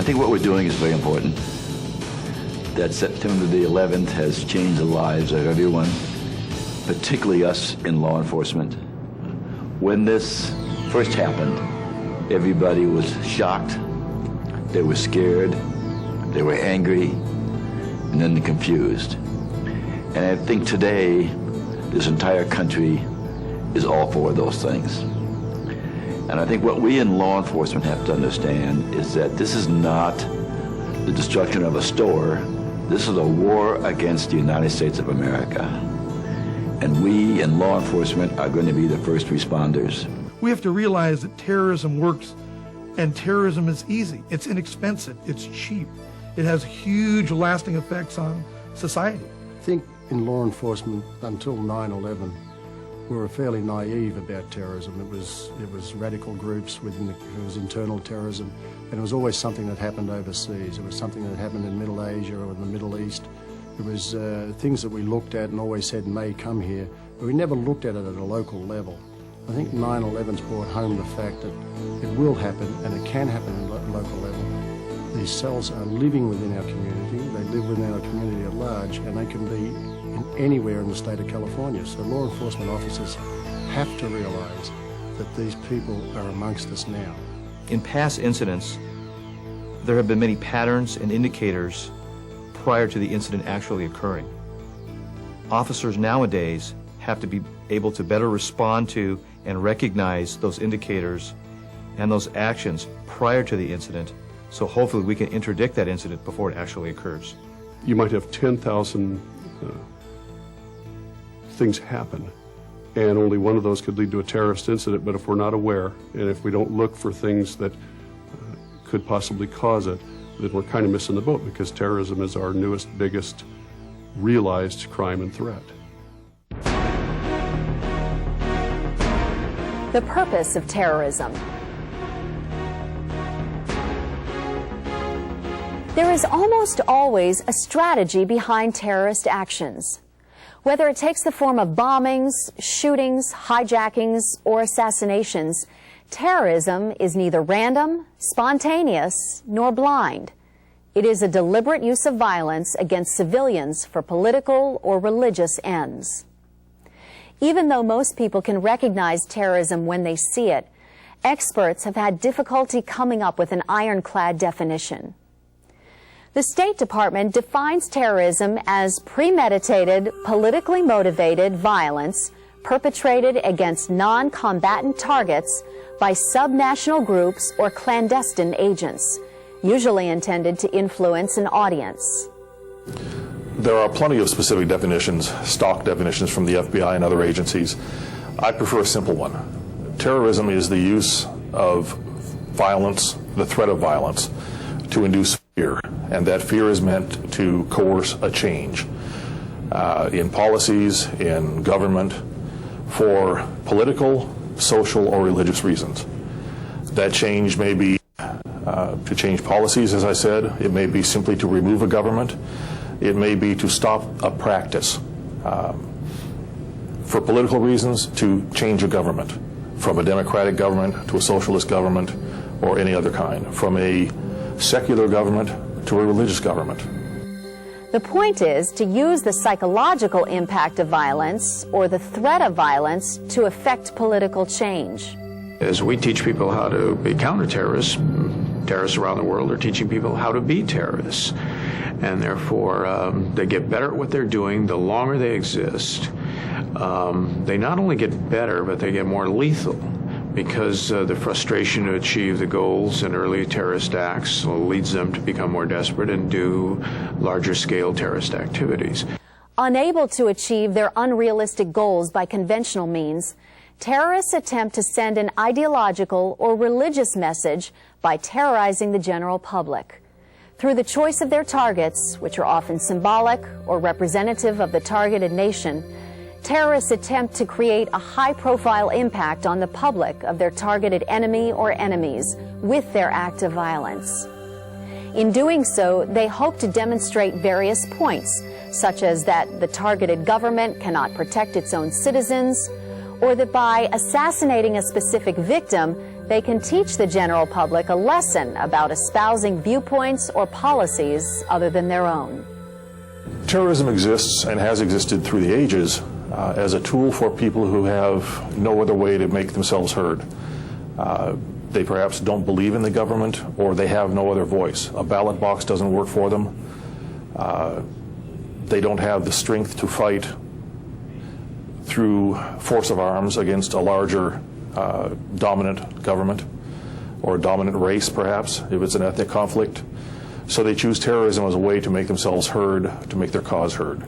I think what we're doing is very important. That September the 11th has changed the lives of everyone, particularly us in law enforcement. When this first happened, everybody was shocked, they were scared, they were angry, and then confused. And I think today, this entire country is all for those things. And I think what we in law enforcement have to understand is that this is not the destruction of a store. This is a war against the United States of America. And we in law enforcement are going to be the first responders. We have to realize that terrorism works, and terrorism is easy. It's inexpensive. It's cheap. It has huge lasting effects on society. I think in law enforcement until 9/11, we were fairly naive about terrorism. It was radical groups it was internal terrorism, and it was always something that happened overseas. It was something that happened in Middle Asia or in the Middle East. It was things that we looked at and always said may come here, but we never looked at it at a local level. I think 9/11's brought home the fact that it will happen and it can happen at a local level. These cells are living within our community, they live within our community at large, and they can be anywhere in the state of California. So law enforcement officers have to realize that these people are amongst us now. In past incidents, there have been many patterns and indicators prior to the incident actually occurring. Officers nowadays have to be able to better respond to and recognize those indicators and those actions prior to the incident, so hopefully we can interdict that incident before it actually occurs. You might have 10,000 things happen, and only one of those could lead to a terrorist incident, but if we're not aware, and if we don't look for things that could possibly cause it, then we're kind of missing the boat, because terrorism is our newest, biggest realized crime and threat. The purpose of terrorism. There is almost always a strategy behind terrorist actions. Whether it takes the form of bombings, shootings, hijackings, or assassinations, terrorism is neither random, spontaneous, nor blind. It is a deliberate use of violence against civilians for political or religious ends. Even though most people can recognize terrorism when they see it, experts have had difficulty coming up with an ironclad definition. The State Department defines terrorism as premeditated, politically motivated violence perpetrated against non-combatant targets by subnational groups or clandestine agents, usually intended to influence an audience. There are plenty of specific definitions, stock definitions from the FBI and other agencies. I prefer a simple one. Terrorism is the use of violence, the threat of violence, to induce fear, and that fear is meant to coerce a change in policies, in government, for political, social, or religious reasons. That change may be to change policies, as I said. It may be simply to remove a government. It may be to stop a practice. For political reasons, to change a government, from a democratic government to a socialist government or any other kind, from a secular government to a religious government. The point is to use the psychological impact of violence or the threat of violence to effect political change. As we teach people how to be counter-terrorists, terrorists around the world are teaching people how to be terrorists. And therefore, they get better at what they're doing the longer they exist. They not only get better, but they get more lethal, because the frustration to achieve the goals in early terrorist acts leads them to become more desperate and do larger-scale terrorist activities. Unable to achieve their unrealistic goals by conventional means, terrorists attempt to send an ideological or religious message by terrorizing the general public. Through the choice of their targets, which are often symbolic or representative of the targeted nation, terrorists attempt to create a high-profile impact on the public of their targeted enemy or enemies with their act of violence. In doing so, they hope to demonstrate various points, such as that the targeted government cannot protect its own citizens, or that by assassinating a specific victim, they can teach the general public a lesson about espousing viewpoints or policies other than their own. Terrorism exists and has existed through the ages as a tool for people who have no other way to make themselves heard. They perhaps don't believe in the government, or they have no other voice. A ballot box doesn't work for them. They don't have the strength to fight through force of arms against a larger dominant government, or a dominant race perhaps, if it's an ethnic conflict. So they choose terrorism as a way to make themselves heard, to make their cause heard.